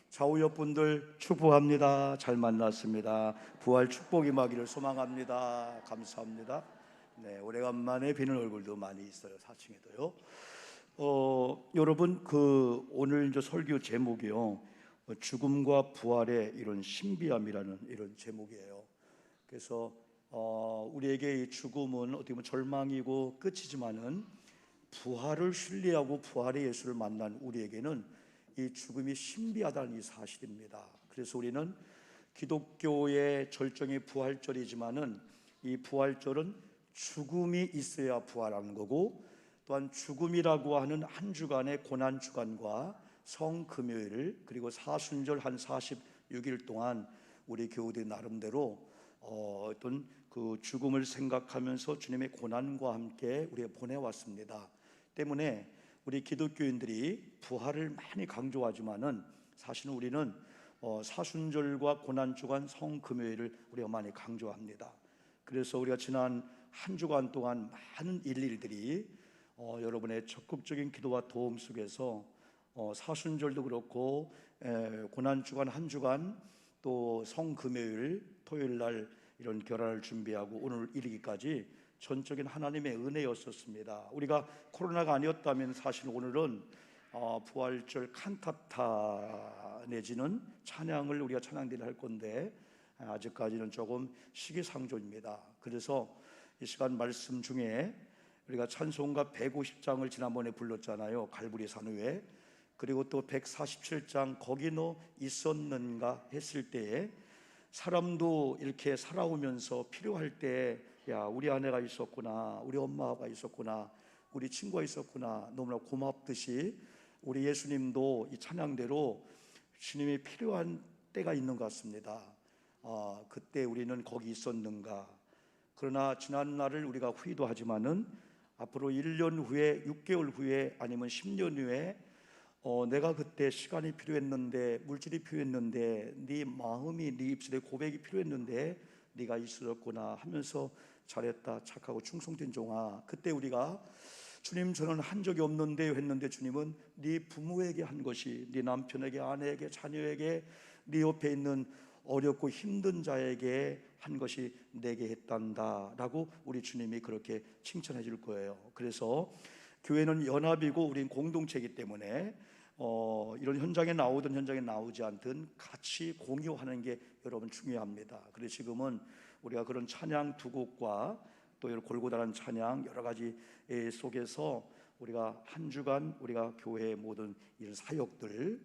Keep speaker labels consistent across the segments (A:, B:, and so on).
A: 좌우옆 분들 축복합니다. 잘 만났습니다. 부활 축복 임하기를 소망합니다. 감사합니다. 네, 오래간만에 뵈는 얼굴도 많이 있어요. 4층에도요. 여러분 오늘 이제 설교 제목이요. 죽음과 부활의 이런 신비함이라는 이런 제목이에요. 그래서 우리에게 이 죽음은 어떻게 보면 절망이고 끝이지만은 부활을 신뢰하고 부활의 예수를 만난 우리에게는 이 죽음이 신비하다는 이 사실입니다. 그래서 우리는 기독교의 절정이 부활절이지만은 이 부활절은 죽음이 있어야 부활하는 거고, 또한 죽음이라고 하는 한 주간의 고난 주간과 성금요일 그리고 사순절 한 46일 동안 우리 교우들이 나름대로 어떤 그 죽음을 생각하면서 주님의 고난과 함께 우리가 보내왔습니다. 때문에 우리 기독교인들이 부활을 많이 강조하지만은 사실은 우리는 사순절과 고난주간 성금요일을 우리가 많이 강조합니다. 그래서 우리가 지난 한 주간 동안 많은 일들이 여러분의 적극적인 기도와 도움 속에서 사순절도 그렇고 고난주간 한 주간 또 성금요일 토요일 날 이런 결혼을 준비하고 오늘 이르기까지 전적인 하나님의 은혜였었습니다. 우리가 코로나가 아니었다면 사실 오늘은 부활절 칸타타 내지는 찬양을 우리가 찬양대를 할 건데 아직까지는 조금 시기상조입니다. 그래서 이 시간 말씀 중에 우리가 찬송가 150장을 지난번에 불렀잖아요. 갈보리 산 위에. 그리고 또 147장 거기 너 있었는가 했을 때에 사람도 이렇게 살아오면서 필요할 때 야, 우리 아내가 있었구나, 우리 엄마가 있었구나, 우리 친구가 있었구나, 너무나 고맙듯이 우리 예수님도 이 찬양대로 주님이 필요한 때가 있는 것 같습니다. 그때 우리는 거기 있었는가. 그러나 지난 날을 우리가 후회도 하지만은 앞으로 1년 후에, 6개월 후에, 아니면 10년 후에 내가 그때 시간이 필요했는데, 물질이 필요했는데, 네 마음이, 네 입술에 고백이 필요했는데 네가 있었구나 하면서 잘했다, 착하고 충성된 종아. 그때 우리가 주님 저는 한 적이 없는데 했는데 주님은 네 부모에게 한 것이, 네 남편에게, 아내에게, 자녀에게, 네 옆에 있는 어렵고 힘든 자에게 한 것이 내게 했단다 라고 우리 주님이 그렇게 칭찬해 줄 거예요. 그래서 교회는 연합이고 우린 공동체이기 때문에 이런 현장에 나오든 현장에 나오지 않든 같이 공유하는 게 여러분 중요합니다. 그래서 지금은 우리가 그런 찬양 두 곡과 또 이런 골고다란 찬양 여러 가지 속에서 우리가 한 주간 우리가 교회의 모든 이런 사역들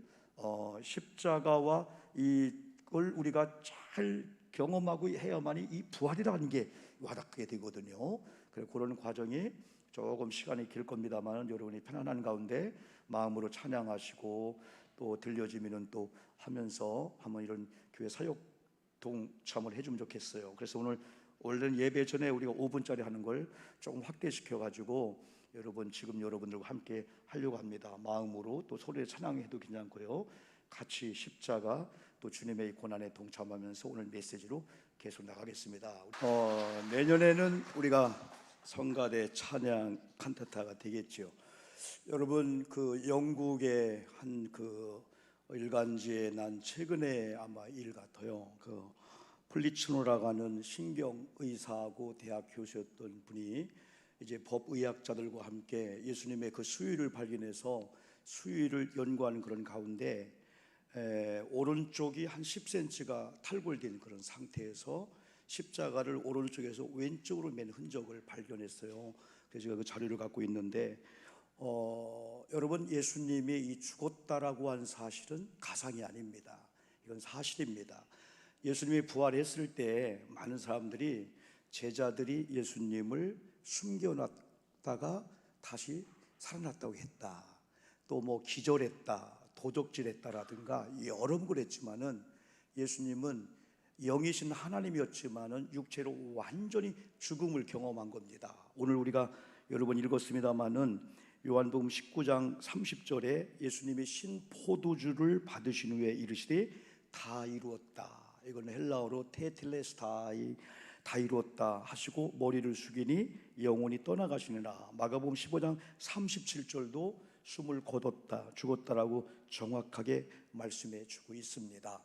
A: 십자가와 이걸 우리가 잘 경험하고 해야만이 이 부활이라는 게 와닿게 되거든요. 그래서 그런 과정이 조금 시간이 길 겁니다만 여러분이 편안한 가운데 마음으로 찬양하시고 또 들려지면은 또 하면서 한번 이런 교회 사역 동참을 해주면 좋겠어요. 그래서 오늘 원래는 예배 전에 우리가 5분짜리 하는 걸 조금 확대시켜 가지고 여러분 지금 여러분들과 함께 하려고 합니다. 마음으로 또 소리에 찬양해도 괜찮고요. 같이 십자가 또 주님의 고난에 동참하면서 오늘 메시지로 계속 나가겠습니다. 내년에는 우리가 성가대 찬양 칸타타가 되겠죠. 여러분 그 영국의 한 일간지에 난 최근에 아마 일 같아요. 플리츠노라고 하는 신경 의사하고 대학 교수였던 분이 이제 법의학자들과 함께 예수님의 그 수위를 발견해서 수위를 연구하는 그런 가운데 오른쪽이 한 10cm가 탈골된 그런 상태에서 십자가를 오른쪽에서 왼쪽으로 맨 흔적을 발견했어요. 그래서 제가 그 자료를 갖고 있는데 여러분 예수님이 이 죽었다라고 한 사실은 가상이 아닙니다. 이건 사실입니다. 예수님이 부활했을 때 많은 사람들이 제자들이 예수님을 숨겨놨다가 다시 살아났다고 했다. 또 뭐 기절했다, 도적질했다라든가 여러 걸 했지만은 예수님은 영이신 하나님이었지만은 육체로 완전히 죽음을 경험한 겁니다. 오늘 우리가 여러분 읽었습니다마는 요한복음 19장 30절에 예수님이 신 포도주를 받으신 후에 이르시되 다 이루었다. 이건 헬라어로 테텔레스타이 다 이루었다 하시고 머리를 숙이니 영혼이 떠나가시니라. 마가복음 15장 37절도 숨을 거뒀다, 죽었다라고 정확하게 말씀해 주고 있습니다.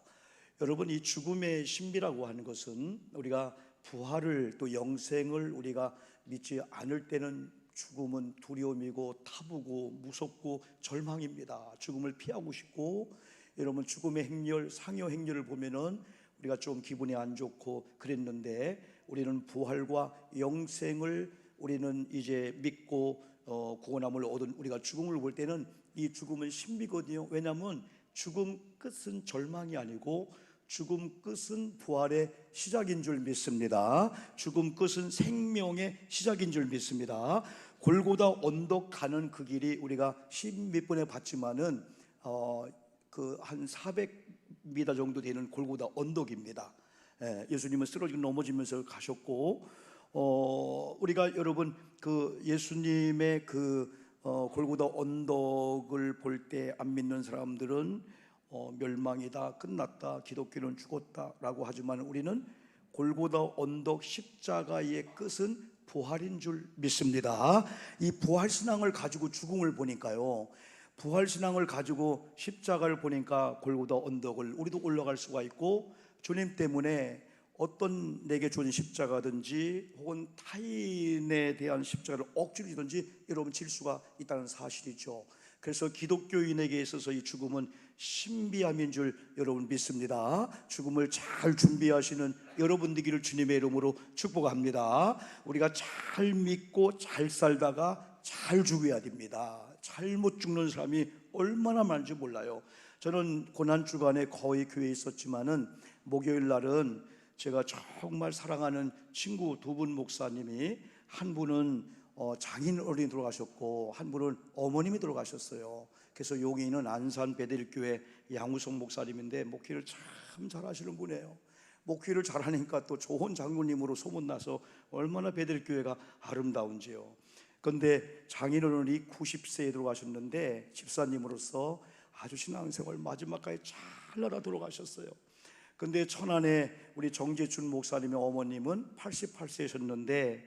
A: 여러분, 이 죽음의 신비라고 하는 것은 우리가 부활을 또 영생을 우리가 믿지 않을 때는 죽음은 두려움이고 타부고 무섭고 절망입니다. 죽음을 피하고 싶고, 여러분 죽음의 행렬, 상여 행렬을 보면은 우리가 좀 기분이 안 좋고 그랬는데, 우리는 부활과 영생을 우리는 이제 믿고 구원함을 얻은 우리가 죽음을 볼 때는 이 죽음은 신비거든요. 왜냐하면 죽음 끝은 절망이 아니고 죽음 끝은 부활의 시작인 줄 믿습니다. 죽음 끝은 생명의 시작인 줄 믿습니다. 골고다 언덕 가는 그 길이 우리가 십몇 번에 봤지만은 그 한 400m 정도 되는 골고다 언덕입니다. 예수님은 쓰러지고 넘어지면서 가셨고, 우리가 여러분 그 예수님의 그 골고다 언덕을 볼 때 안 믿는 사람들은 멸망이다, 끝났다, 기독교는 죽었다라고 하지만 우리는 골고다 언덕 십자가의 끝은 부활인 줄 믿습니다. 이 부활신앙을 가지고 죽음을 보니까요, 부활신앙을 가지고 십자가를 보니까 골고다 언덕을 우리도 올라갈 수가 있고, 주님 때문에 어떤 내게 주어진 십자가든지 혹은 타인에 대한 십자가를 억지로 지든지 여러분 질 수가 있다는 사실이죠. 그래서 기독교인에게 있어서 이 죽음은 신비함인 줄 여러분 믿습니다. 죽음을 잘 준비하시는 여러분 되기를 주님의 이름으로 축복합니다. 우리가 잘 믿고 잘 살다가 잘 죽어야 됩니다. 잘못 죽는 사람이 얼마나 많은지 몰라요. 저는 고난주간에 거의 교회에 있었지만은 목요일 날은 제가 정말 사랑하는 친구 두 분 목사님이, 한 분은 장인 어른이 돌아가셨고 한 분은 어머님이 돌아가셨어요. 그래서 여기 있는 안산 베델교회 양우성 목사님인데 목회를 참 잘하시는 분이에요. 목회를 잘하니까 또 좋은 장로님으로 소문나서 얼마나 베델교회가 아름다운지요. 그런데 장인어른이 90세에 돌아가셨는데 집사님으로서 아주 신앙생활 마지막까지 잘 나라 돌아가셨어요. 근데 천안에 우리 정재춘 목사님의 어머님은 88세셨는데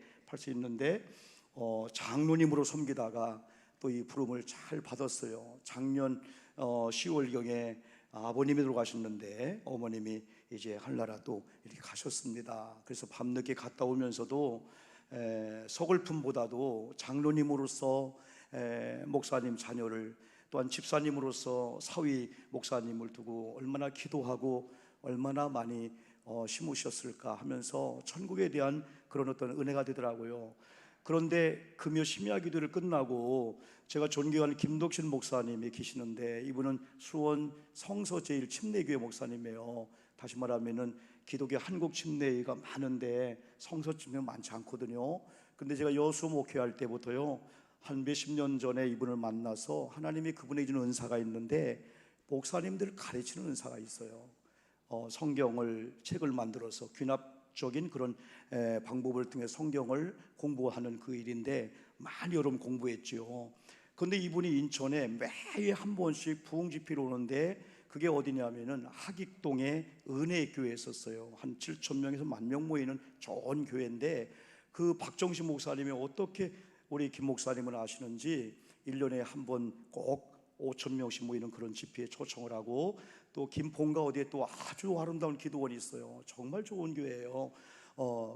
A: 장로님으로 섬기다가 또 이 부름을 잘 받았어요. 작년 10월경에 아버님이 돌아가셨는데 어머님이 이제 한나라도 이렇게 가셨습니다. 그래서 밤늦게 갔다 오면서도 서글픔보다도 장로님으로서 목사님 자녀를, 또한 집사님으로서 사위 목사님을 두고 얼마나 기도하고 얼마나 많이 심으셨을까 하면서 천국에 대한 그런 어떤 은혜가 되더라고요. 그런데 금요 심야 기도를 끝나고 제가 존경하는 김덕신 목사님이 계시는데, 이분은 수원 성서제일 침례교회 목사님이에요. 다시 말하면은 기독교 한국 침례가 많은데 성서 침례가 많지 않거든요. 근데 제가 여수 목회할 때부터요, 한 몇십 년 전에 이분을 만나서 하나님이 그분에게 주는 은사가 있는데 목사님들을 가르치는 은사가 있어요. 성경을 책을 만들어서 귀납적인 그런 방법을 통해 성경을 공부하는 그 일인데 많이 여러분 공부했죠. 그런데 이분이 인천에 매일 한 번씩 부흥집회로 오는데, 그게 어디냐면은 하익동에 은혜교회에 있었어요. 한 7,000명에서 10,000명 모이는 좋은 교회인데, 그 박정신 목사님이 어떻게 우리 김 목사님을 아시는지 1년에 한 번 꼭 5,000명씩 모이는 그런 집회에 초청을 하고, 또 김포인가 어디에 또 아주 아름다운 기도원이 있어요. 정말 좋은 교회예요.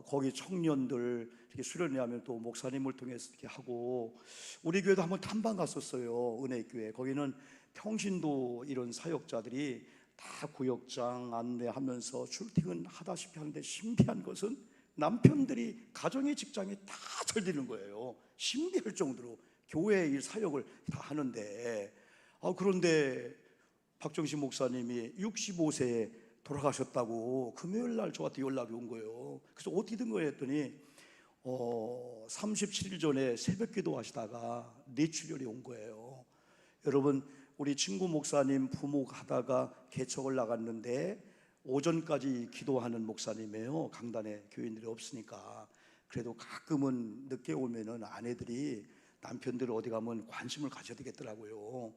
A: 거기 청년들 이렇게 수련회 하면 또 목사님을 통해서 이렇게 하고, 우리 교회도 한번 탐방 갔었어요. 은혜교회. 거기는 평신도 이런 사역자들이 다 구역장 안내하면서 출퇴근 하다시피 하는데, 신비한 것은 남편들이 가정의 직장에 다 잘되는 거예요. 신비할 정도로 교회 일 사역을 다 하는데, 그런데 박정신 목사님이 65세에 돌아가셨다고 금요일 날 저한테 연락이 온 거예요. 그래서 어떻게 된 거예요 했더니 37일 전에 새벽 기도 하시다가 뇌출혈이 온 거예요. 여러분, 우리 친구 목사님 부목 하다가 개척을 나갔는데 오전까지 기도하는 목사님이에요. 강단에 교인들이 없으니까. 그래도 가끔은 늦게 오면은 아내들이 남편들 어디 가면 관심을 가져야 되겠더라고요.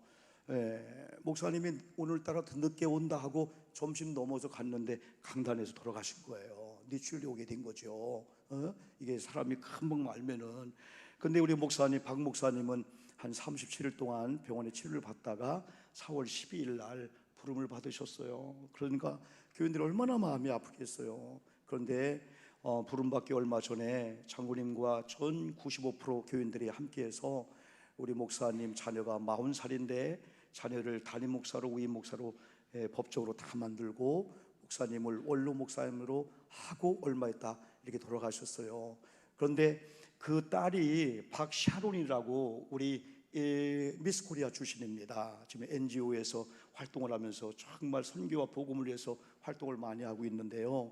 A: 목사님이 오늘따라 더 늦게 온다 하고 점심 넘어서 갔는데 강단에서 돌아가신 거예요. 뇌출혈이 오게 된 거죠. 이게 사람이 금방 알면은. 근데 우리 목사님 박 목사님은 한 37일 동안 병원에 치료를 받다가 4월 12일 날 부름을 받으셨어요. 그러니까 교인들이 얼마나 마음이 아프겠어요. 그런데 부름받기 얼마 전에 장로님과 전 95% 교인들이 함께해서 우리 목사님 자녀가 40살인데 자녀를 담임 목사로 위임 목사로 법적으로 다 만들고 목사님을 원로 목사님으로 하고 얼마 있다 이렇게 돌아가셨어요. 그런데 그 딸이 박샤론이라고 우리 미스 코리아 출신입니다. 지금 NGO에서 활동을 하면서 정말 선교와 복음을 위해서 활동을 많이 하고 있는데요.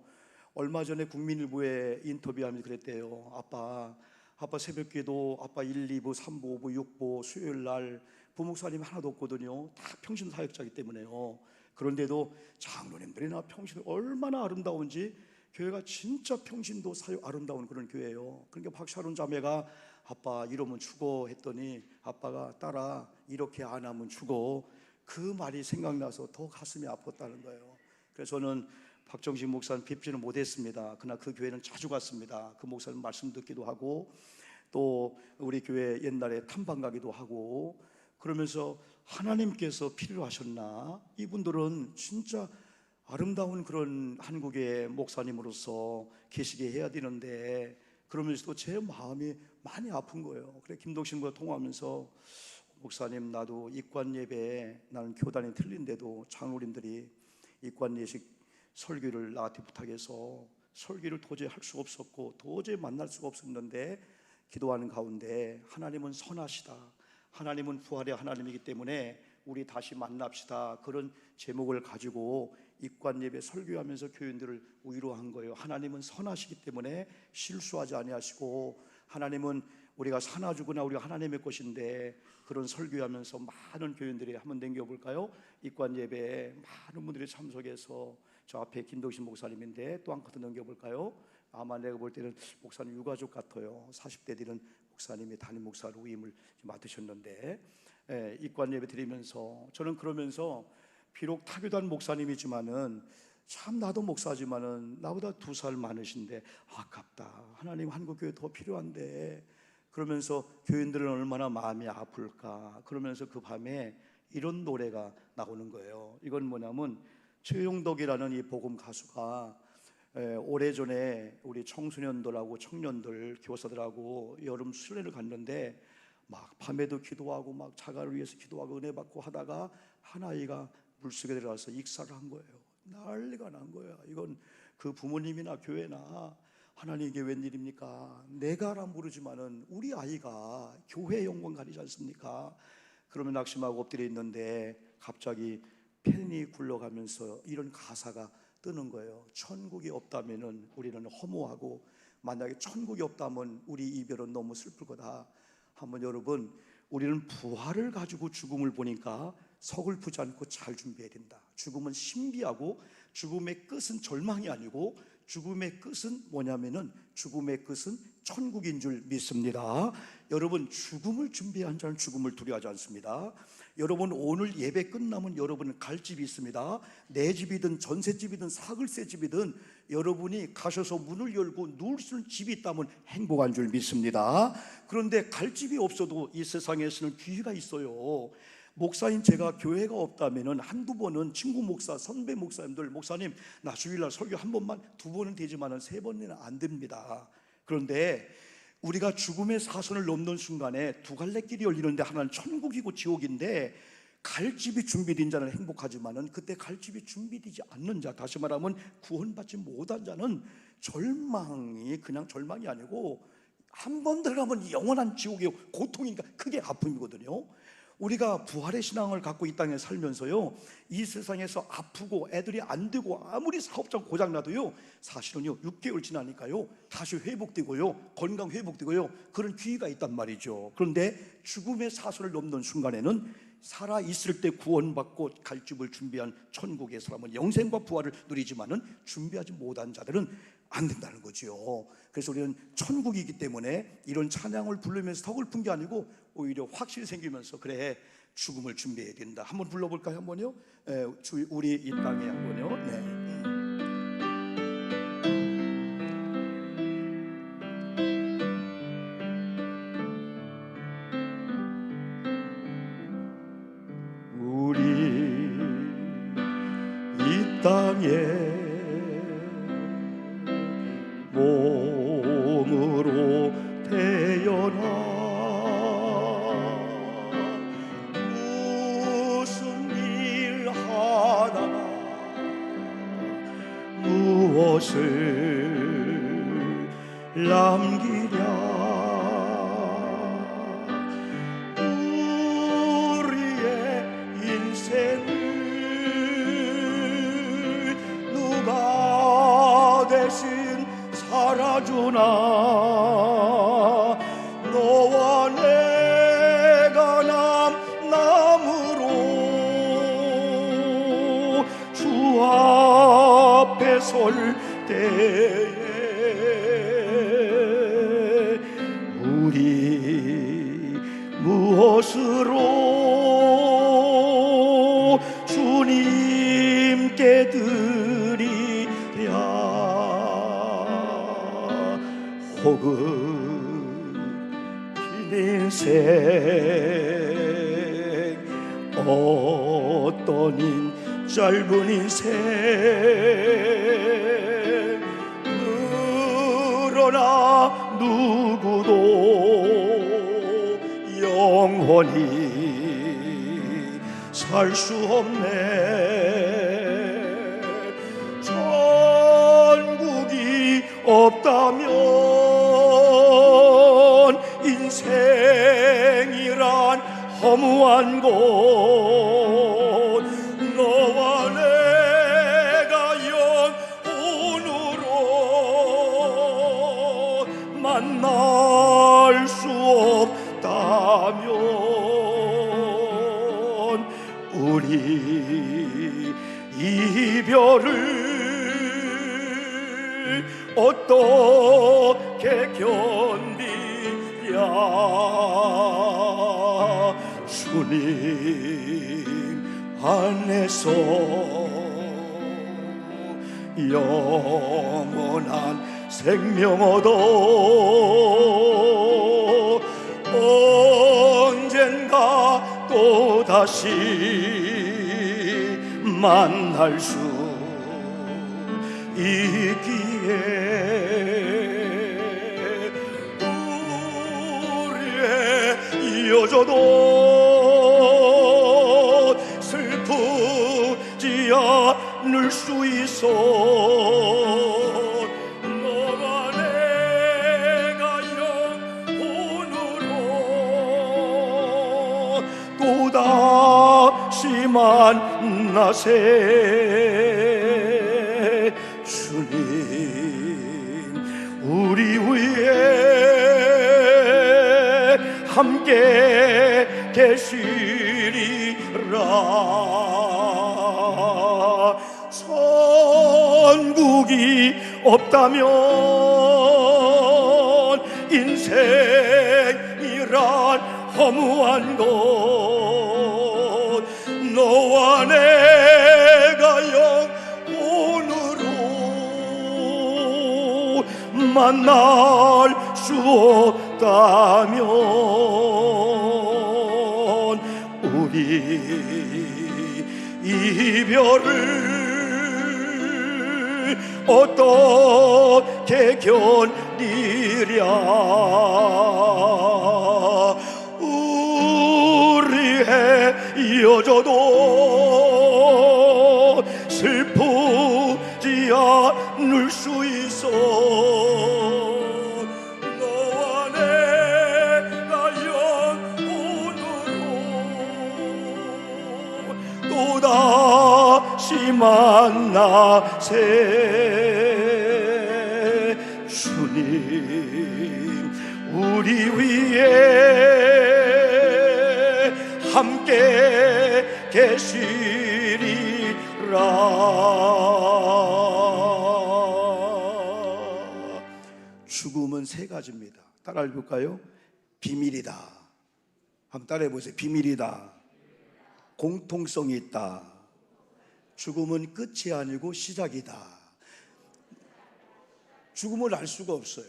A: 얼마 전에 국민일보에 인터뷰하면서 그랬대요. 아빠 새벽기도 아빠 1, 2부, 3부, 5부, 6부 수요일 날 부목사님 하나도 없거든요. 다 평신 사역자이기 때문에요. 그런데도 장로님들이나 평신 얼마나 아름다운지, 교회가 진짜 평신도 사역 아름다운 그런 교회예요. 그러니까 박샤론 자매가 아빠 이러면 죽어 했더니 아빠가 딸아 이렇게 안 하면 죽어, 그 말이 생각나서 더 가슴이 아팠다는 거예요. 그래서 저는 박정식 목사는 뵙지는 못했습니다. 그러나 그 교회는 자주 갔습니다. 그 목사님 말씀 듣기도 하고 또 우리 교회 옛날에 탐방 가기도 하고 그러면서 하나님께서 필요하셨나? 이분들은 진짜 아름다운 그런 한국의 목사님으로서 계시게 해야 되는데, 그러면서도 제 마음이 많이 아픈 거예요. 그래 김동신 목사 통화하면서 목사님 나도 이관 예배에 나는 교단이 틀린데도 장로님들이 이관 예식 설교를 나한테 부탁해서 설교를 도저히 할 수가 없었고 도저히 만날 수가 없었는데 기도하는 가운데 하나님은 선하시다, 하나님은 부활의 하나님이기 때문에 우리 다시 만납시다, 그런 제목을 가지고 입관 예배 설교하면서 교인들을 위로한 거예요. 하나님은 선하시기 때문에 실수하지 아니하시고 하나님은 우리가 사나 죽으나 우리가 하나님의 것인데, 그런 설교하면서 많은 교인들이 한번 남겨볼까요? 입관 예배에 많은 분들이 참석해서 저 앞에 김동신 목사님인데 또 한 컷 넘겨볼까요? 아마 내가 볼 때는 목사님 유가족 같아요. 40대 되는 목사님이 담임 목사로 위임을 맡으셨는데 입관 예배 드리면서 저는 그러면서 비록 타교단 목사님이지만은 참 나도 목사지만은 나보다 2살 많으신데 아깝다, 하나님 한국교회 더 필요한데, 그러면서 교인들은 얼마나 마음이 아플까. 그러면서 그 밤에 이런 노래가 나오는 거예요. 이건 뭐냐면 최용덕이라는 이 복음 가수가 오래전에 우리 청소년들하고 청년들 교사들하고 여름 순례를 갔는데 막 밤에도 기도하고 막 자가를 위해서 기도하고 은혜 받고 하다가 한 아이가 물속에 들어가서 익사를 한 거예요. 난리가 난 거야. 이건 그 부모님이나 교회나 하나님 이게 웬일입니까? 내가라 모르지만은 우리 아이가 교회 영광 가리지 않습니까? 그러면 낙심하고 엎드려 있는데 갑자기 펜이 굴러가면서 이런 가사가 뜨는 거예요. 천국이 없다면은 우리는 허무하고 만약에 천국이 없다면 우리 이별은 너무 슬플 거다. 한번 여러분, 우리는 부활을 가지고 죽음을 보니까 서글프지 않고 잘 준비해야 된다. 죽음은 신비하고 죽음의 끝은 절망이 아니고 죽음의 끝은 뭐냐면은 죽음의 끝은 천국인 줄 믿습니다. 여러분, 죽음을 준비한 자는 죽음을 두려워하지 않습니다. 여러분, 오늘 예배 끝나면 여러분은 갈 집이 있습니다. 내 집이든 전셋집이든 사글세집이든 여러분이 가셔서 문을 열고 누울 수 있는 집이 있다면 행복한 줄 믿습니다. 그런데 갈 집이 없어도 이 세상에서는 기회가 있어요. 목사인 제가 교회가 없다면은 한두 번은 친구 목사, 선배 목사님들, 목사님 나 주일날 설교 한 번만, 2번은 되지만은 3번은 안 됩니다. 그런데 우리가 죽음의 사선을 넘는 순간에 두 갈래 길이 열리는데 하나는 천국이고 지옥인데, 갈 집이 준비된 자는 행복하지만은 그때 갈 집이 준비되지 않는 자, 다시 말하면 구원받지 못한 자는 절망이 그냥 절망이 아니고 한 번 들어가면 영원한 지옥이요, 고통이니까 크게 아픔이거든요. 우리가 부활의 신앙을 갖고 이 땅에 살면서요, 이 세상에서 아프고 애들이 안 되고 아무리 사업장 고장나도요 사실은요 6개월 지나니까요 다시 회복되고요, 건강 회복되고요, 그런 기회가 있단 말이죠. 그런데 죽음의 사선을 넘는 순간에는 살아있을 때 구원받고 갈 집을 준비한 천국의 사람은 영생과 부활을 누리지만은 준비하지 못한 자들은 안 된다는 거죠. 그래서 우리는 천국이기 때문에 이런 찬양을 부르면서 서글픈 게 아니고 오히려 확실히 생기면서 그래 죽음을 준비해야 된다. 한번 불러볼까요? 한번요. 우리 이 땅에 한번요. 네. 땅에 몸으로 태어나 무슨 일 하다가 무엇을 남기랴. 우리의 인생을 누가 대신 살아주나. 너와 내가 남으로 주 앞에 설 때에 우리 무엇으로 주님께 드리랴. 혹은 긴 인생 어떤 짧은 인생 그러나 누구도 영원히 살 수 없네. 천국이 없다면 인생이란 허무한 곳. 너와 내가 영혼으로 만날 수 없다면 우리 이별을 어떻게 견디랴. 주님 안에서 영원한 생명 얻어 언젠가 또다시 만날 수 있기에 우리의 이어져도 슬프지 않을 수 있어. 너와 내가 영혼으로 또다시 만나세. 주님 우리 위에 함께 계시리라. 천국이 없다면 인생이란 허무한 곳. 너와 내가 영혼으로 만날 수 없다면 우리 이별을 어떻게 견디랴. 우리의 이어져도 슬프지 않을 수 있어. 너와 내가 영혼으로 또다시 만나세. 주님 우리 위에 함께 계시리라. 죽음은 세 가지입니다. 따라 해볼까요? 비밀이다. 한번 따라해 보세요. 비밀이다. 공통성이 있다. 죽음은 끝이 아니고 시작이다. 죽음을 알 수가 없어요.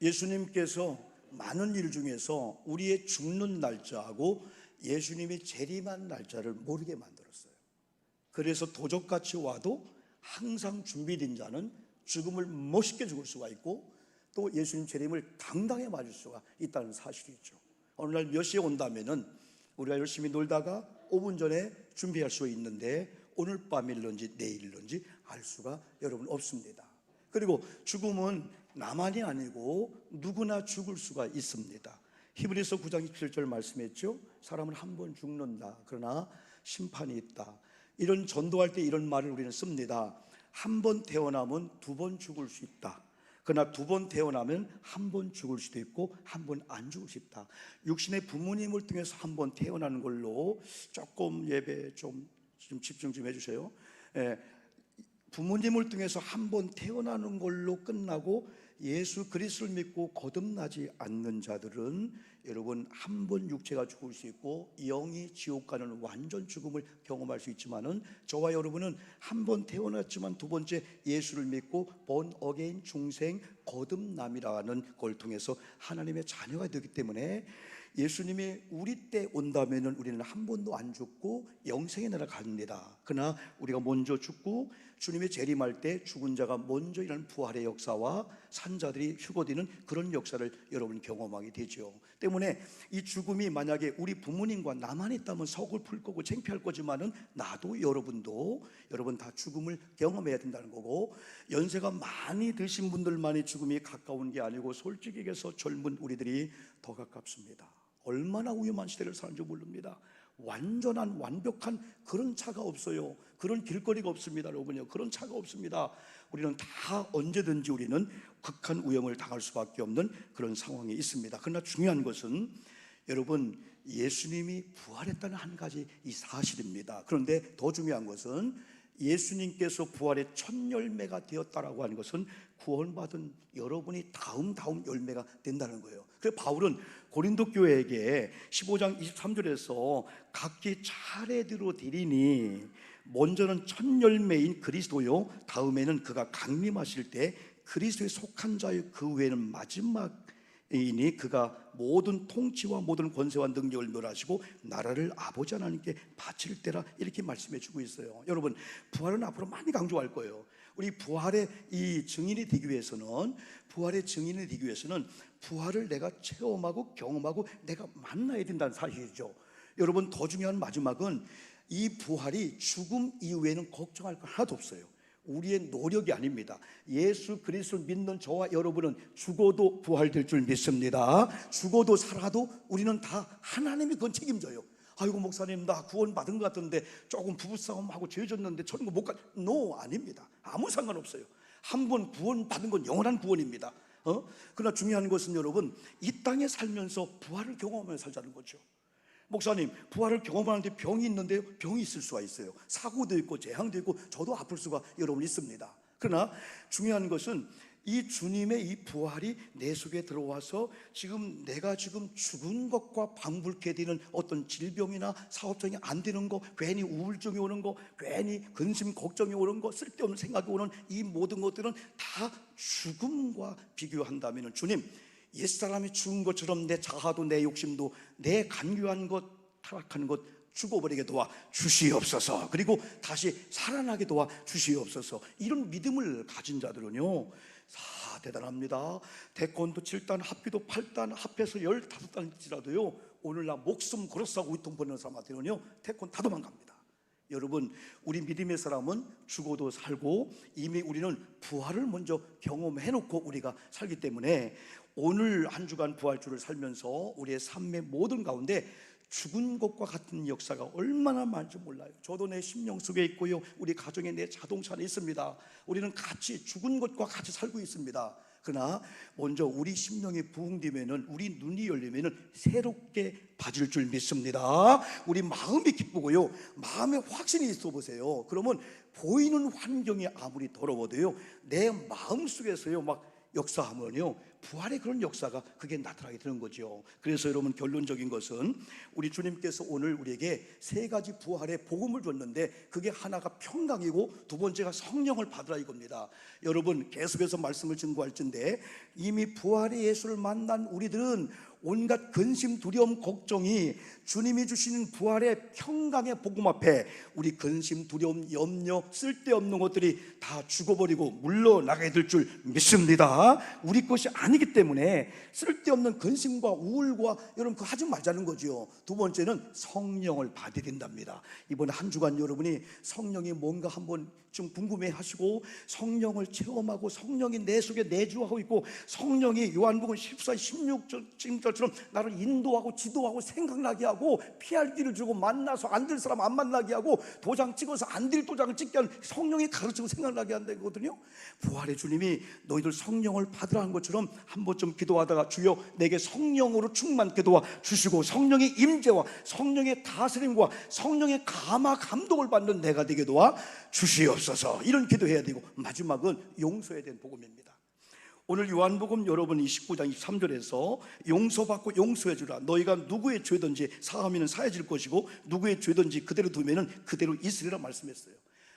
A: 예수님께서 많은 일 중에서 우리의 죽는 날짜하고 예수님이 재림한 날짜를 모르게 만들었어요. 그래서 도적같이 와도 항상 준비된 자는 죽음을 멋있게 죽을 수가 있고 또 예수님 재림을 당당히 맞을 수가 있다는 사실이죠. 어느 날 몇 시에 온다면은 우리가 열심히 놀다가 5분 전에 준비할 수 있는데 오늘 밤일런지 내일런지 알 수가 여러분 없습니다. 그리고 죽음은 나만이 아니고 누구나 죽을 수가 있습니다. 히브리서 9장 27절 말씀했죠. 사람은 한 번 죽는다. 그러나 심판이 있다. 이런 전도할 때 이런 말을 우리는 씁니다. 한 번 태어나면 두 번 죽을 수 있다. 그러나 두 번 태어나면 한 번 죽을 수도 있고 한 번 안 죽을 수 있다. 육신의 부모님을 통해서 한 번 태어나는 걸로 조금 예배 좀 집중 좀 해주세요. 부모님을 통해서 한 번 태어나는 걸로 끝나고 예수 그리스도를 믿고 거듭나지 않는 자들은 여러분 한 번 육체가 죽을 수 있고 영이 지옥 가는 완전 죽음을 경험할 수 있지만은 저와 여러분은 한 번 태어났지만 두 번째 예수를 믿고 본 어게인 중생 거듭남이라는 걸 통해서 하나님의 자녀가 되기 때문에 예수님이 우리 때 온다면은 우리는 한 번도 안 죽고 영생의 나라 갑니다. 그러나 우리가 먼저 죽고 주님의 재림할 때 죽은 자가 먼저 일어나는 부활의 역사와 산자들이 휴거되는 그런 역사를 여러분 경험하게 되죠. 때문에 이 죽음이 만약에 우리 부모님과 나만 있다면 서글플 거고 창피할 거지만은 나도 여러분도 여러분 다 죽음을 경험해야 된다는 거고, 연세가 많이 드신 분들만이 죽음이 가까운 게 아니고 솔직히 얘기해서 젊은 우리들이 더 가깝습니다. 얼마나 위험한 시대를 사는지 모릅니다. 완전한 완벽한 그런 차가 없어요. 그런 길거리가 없습니다. 여러분요, 그런 차가 없습니다. 우리는 다 언제든지 우리는 극한 위험을 당할 수밖에 없는 그런 상황이 있습니다. 그러나 중요한 것은 여러분 예수님이 부활했다는 한 가지 이 사실입니다. 그런데 더 중요한 것은 예수님께서 부활의 첫 열매가 되었다라고 하는 것은 구원받은 여러분이 다음 열매가 된다는 거예요. 그래서 바울은 고린도 교회에게 15장 23절에서 각기 차례대로 드리니 먼저는 첫 열매인 그리스도요, 다음에는 그가 강림하실 때 그리스도에 속한 자요, 그 외에는 마지막이니 그가 모든 통치와 모든 권세와 능력을 멸하시고 나라를 아버지 하나님께 바칠 때라, 이렇게 말씀해 주고 있어요. 여러분 부활은 앞으로 많이 강조할 거예요. 우리 부활의 이 증인이 되기 위해서는 부활을 내가 체험하고 경험하고 내가 만나야 된다는 사실이죠. 여러분 더 중요한 마지막은 이 부활이 죽음 이후에는 걱정할 거 하나도 없어요. 우리의 노력이 아닙니다. 예수 그리스도를 믿는 저와 여러분은 죽어도 부활될 줄 믿습니다. 죽어도 살아도 우리는 다 하나님이 그건 책임져요. 아이고 목사님 나 구원 받은 것 같은데 조금 부부싸움하고 죄졌는데 천국 못 가. No, 아닙니다. 아무 상관없어요. 한 번 구원 받은 건 영원한 구원입니다. 그러나 중요한 것은 여러분 이 땅에 살면서 부활을 경험하면서 살자는 거죠. 목사님 부활을 경험하는데 병이 있는데요, 병이 있을 수가 있어요. 사고도 있고 재앙도 있고 저도 아플 수가 여러분 있습니다. 그러나 중요한 것은 이 주님의 이 부활이 내 속에 들어와서 지금 내가 지금 죽은 것과 방불케 되는 어떤 질병이나 사업장이 안 되는 거, 괜히 우울증이 오는 거, 괜히 근심 걱정이 오는 거, 쓸데없는 생각이 오는 이 모든 것들은 다 죽음과 비교한다면 주님 옛사람이 죽은 것처럼 내 자아도 내 욕심도 내 간교한 것 타락한 것 죽어버리게 도와 주시옵소서. 그리고 다시 살아나게 도와 주시옵소서. 이런 믿음을 가진 자들은요 대단합니다. 태권도 7단 합기도 8단 합해서 15단일지라도요 오늘날 목숨 걸어서 우통 버리는 사람한테는요 태권 다 도망갑니다. 여러분 우리 믿음의 사람은 죽어도 살고 이미 우리는 부활을 먼저 경험해놓고 우리가 살기 때문에 오늘 한 주간 부활주를 살면서 우리의 삶의 모든 가운데 죽은 것과 같은 역사가 얼마나 많은지 몰라요. 저도 내 심령 속에 있고요, 우리 가정에 내 자동차 안에 있습니다. 우리는 같이 죽은 것과 같이 살고 있습니다. 그러나 먼저 우리 심령이 부흥되면은, 우리 눈이 열리면은 새롭게 봐질 줄 믿습니다. 우리 마음이 기쁘고요, 마음에 확신이 있어 보세요. 그러면 보이는 환경이 아무리 더러워도요 내 마음 속에서요 막 역사하면요 부활의 그런 역사가 그게 나타나게 되는 거죠. 그래서 여러분 결론적인 것은 우리 주님께서 오늘 우리에게 세 가지 부활의 복음을 줬는데 그게 하나가 평강이고 두 번째가 성령을 받으라 이겁니다. 여러분 계속해서 말씀을 증거할 텐데 이미 부활의 예수를 만난 우리들은 온갖 근심, 두려움, 걱정이 주님이 주시는 부활의 평강의 복음 앞에 우리 근심, 두려움, 염려, 쓸데없는 것들이 다 죽어버리고 물러나게 될 줄 믿습니다. 우리 것이 아니기 때문에 쓸데없는 근심과 우울과 여러분 그거 하지 말자는 거죠. 두 번째는 성령을 받아야 된답니다. 이번 한 주간 여러분이 성령이 뭔가 한번 좀 궁금해 하시고 성령을 체험하고 성령이 내 속에 내주하고 있고 성령이 요한복음 14, 16절처럼 나를 인도하고 지도하고 생각나게 하고 피할 길을 주고 만나서 안 될 사람 안 만나게 하고 도장 찍어서 안 될 도장을 찍게 하는 성령이 가르치고 생각나게 한다거든요. 부활의 주님이 너희들 성령을 받으라는 것처럼 한번 좀 기도하다가 주여 내게 성령으로 충만케 도와 주시고 성령의 임재와 성령의 다스림과 성령의 감화 감동을 받는 내가 되게 도와 주시옵소서. 이런 기도해야 되고 마지막은 용서해야 되는 복음입니다. 오늘 요한복음 여러분 29장 23절에서 용서받고 용서해 주라. 너희가 누구의 죄든지 사하면 사해질 것이고 누구의 죄든지 그대로 두면 그대로 있으리라 말씀했어요.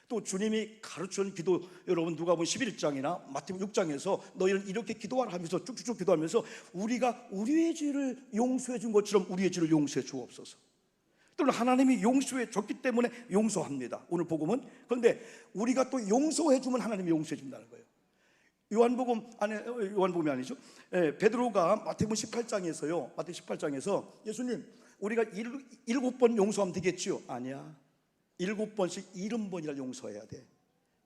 A: 또 주님이 가르쳐준 기도 여러분 누가복음 11장이나 마태복음 6장에서 너희는 이렇게 기도하라 하면서 쭉쭉쭉 기도하면서 우리가 우리의 죄를 용서해 준 것처럼 우리의 죄를 용서해 주옵소서. 또는 하나님이 용서해 줬기 때문에 용서합니다. 오늘 복음은. 그런데 우리가 또 용서해 주면 하나님이 용서해 준다는 거예요. 요한복음이 아니죠. 베드로가 마태복음 18장에서요. 마태 18장에서 예수님 우리가 7번 용서하면 되겠지요? 아니야. 7번씩 70번이나 용서해야 돼.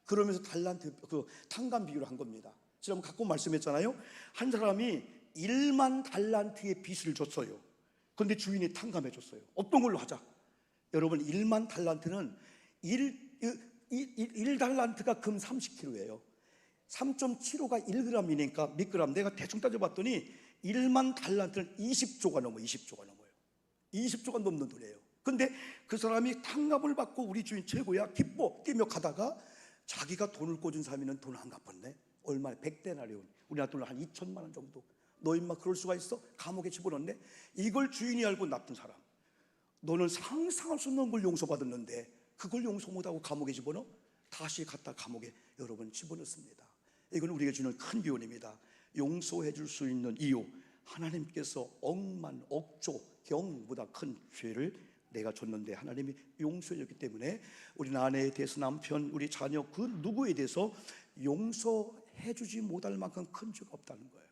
A: 그러면서 달란트 그 탕감 비유를 한 겁니다. 지금 갖고 말씀했잖아요. 한 사람이 1만 달란트의 빚을 줬어요. 그런데 주인이 탕감해 줬어요. 어떤 걸로 하자? 여러분 1만 달란트는 1달란트가 금 30kg예요. 3.75가 1g이니까 몇 그램? 내가 대충 따져봤더니 1만 달란트는 20조가 넘어요. 20조가 넘어요. 20조가 넘는 돈이에요. 근데 그 사람이 탕감을 받고 우리 주인 최고야 기뻐 뛰며 가다가 자기가 돈을 꿔준 사람이는 돈을 안 갚았네. 얼마에 100데나리온, 우리나라 돈으로 한 2천만 원 정도. 너 임마 그럴 수가 있어? 감옥에 집어넣네. 이걸 주인이 알고 나쁜 사람, 너는 상상할 수 없는 걸 용서받았는데 그걸 용서 못하고 감옥에 집어넣어? 다시 갖다 감옥에 여러분 집어넣습니다. 이건 우리에게 주는 큰 교훈입니다. 용서해 줄 수 있는 이유, 하나님께서 억만 억조 경보다 큰 죄를 내가 줬는데 하나님이 용서해 줬기 때문에 우리 아내에 대해서 남편, 우리 자녀 그 누구에 대해서 용서해 주지 못할 만큼 큰 죄가 없다는 거예요.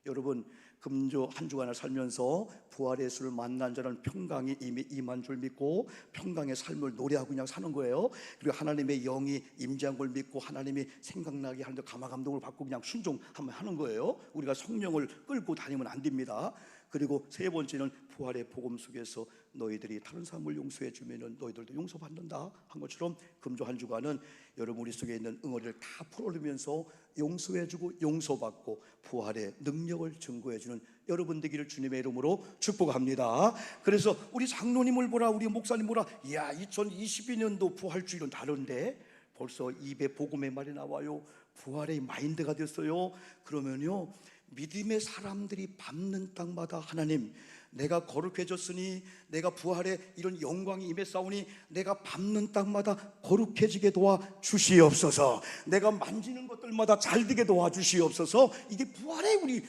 A: 여러분 금조 한 주간을 살면서 부활의 예수를 만난 자는 평강이 이미 임한 줄 믿고 평강의 삶을 노래하고 그냥 사는 거예요. 그리고 하나님의 영이 임재한 걸 믿고 하나님이 생각나게 하는데 감화 감동을 받고 그냥 순종하면 하는 거예요. 우리가 성령을 끌고 다니면 안 됩니다. 그리고 세 번째는 부활의 복음 속에서 너희들이 다른 사람을 용서해 주면 너희들도 용서받는다 한 것처럼 금조 한 주간은 여러분 우리 속에 있는 응어리를 다 풀어내면서 용서해 주고 용서받고 부활의 능력을 증거해 주는 여러분 되기를 주님의 이름으로 축복합니다. 그래서 우리 장로님을 보라, 우리 목사님 보라, 이야 2022년도 부활주일은 다른데 벌써 입에 복음의 말이 나와요. 부활의 마인드가 됐어요. 그러면요 믿음의 사람들이 밟는 땅마다 하나님 내가 거룩해졌으니 내가 부활의 이런 영광이 임했사오니 내가 밟는 땅마다 거룩해지게 도와주시옵소서. 내가 만지는 것들마다 잘되게 도와주시옵소서. 이게 부활의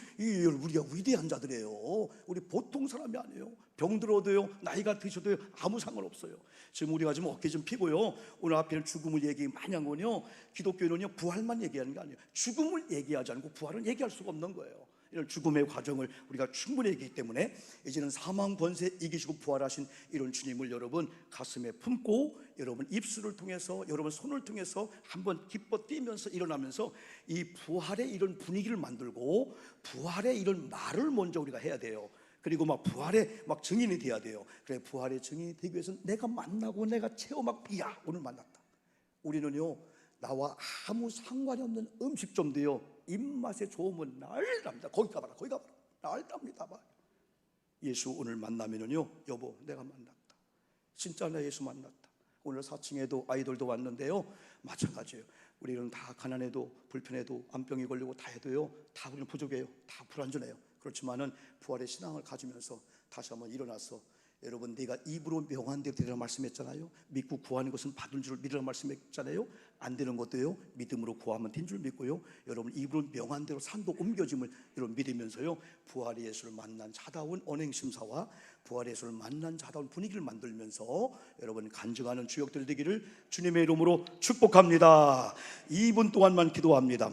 A: 우리가 위대한 자들이에요. 우리 보통 사람이 아니에요. 병들어도요 나이가 드셔도요 아무 상관없어요. 지금 우리가 좀 어깨 좀 피고요 오늘 앞에는 죽음을 얘기 많이 한 거는요 기독교는요 부활만 얘기하는 게 아니에요. 죽음을 얘기하지 않고 부활은 얘기할 수가 없는 거예요. 이런 죽음의 과정을 우리가 충분히 얘기하기 때문에 이제는 사망 권세 이기시고 부활하신 이런 주님을 여러분 가슴에 품고 여러분 입술을 통해서 여러분 손을 통해서 한번 기뻐 뛰면서 일어나면서 이 부활의 이런 분위기를 만들고 부활의 이런 말을 먼저 우리가 해야 돼요. 그리고 막 부활의 막 증인이 돼야 돼요. 그래 부활의 증인이 되기 위해서는 내가 만나고 내가 체험하고 야 오늘 만났다. 우리는요 나와 아무 상관이 없는 음식점도요 입맛에 좋으면 날답니다. 거기 가봐라 거기 가봐라 날답니다. 예수 오늘 만나면은요 여보 내가 만났다. 진짜 나 예수 만났다. 오늘 4층에도 아이돌도 왔는데요 마찬가지예요. 우리는 다 가난해도 불편해도 암병이 걸리고 다 해도요 다 우리는 부족해요. 다 불완전해요. 그렇지만은 부활의 신앙을 가지면서 다시 한번 일어나서 여러분, 내가 입으로 명한 대로 되리라 말씀했잖아요. 믿고 구하는 것은 받은 줄 믿으라 말씀했잖아요. 안 되는 것도요, 믿음으로 구하면 된 줄 믿고요. 여러분, 입으로 명한 대로 산도 옮겨짐을 여러분 믿으면서요, 부활의 예수를 만난 자다운 언행심사와 부활의 예수를 만난 자다운 분위기를 만들면서 여러분 간증하는 주역들 되기를 주님의 이름으로 축복합니다. 2분 동안만 기도합니다.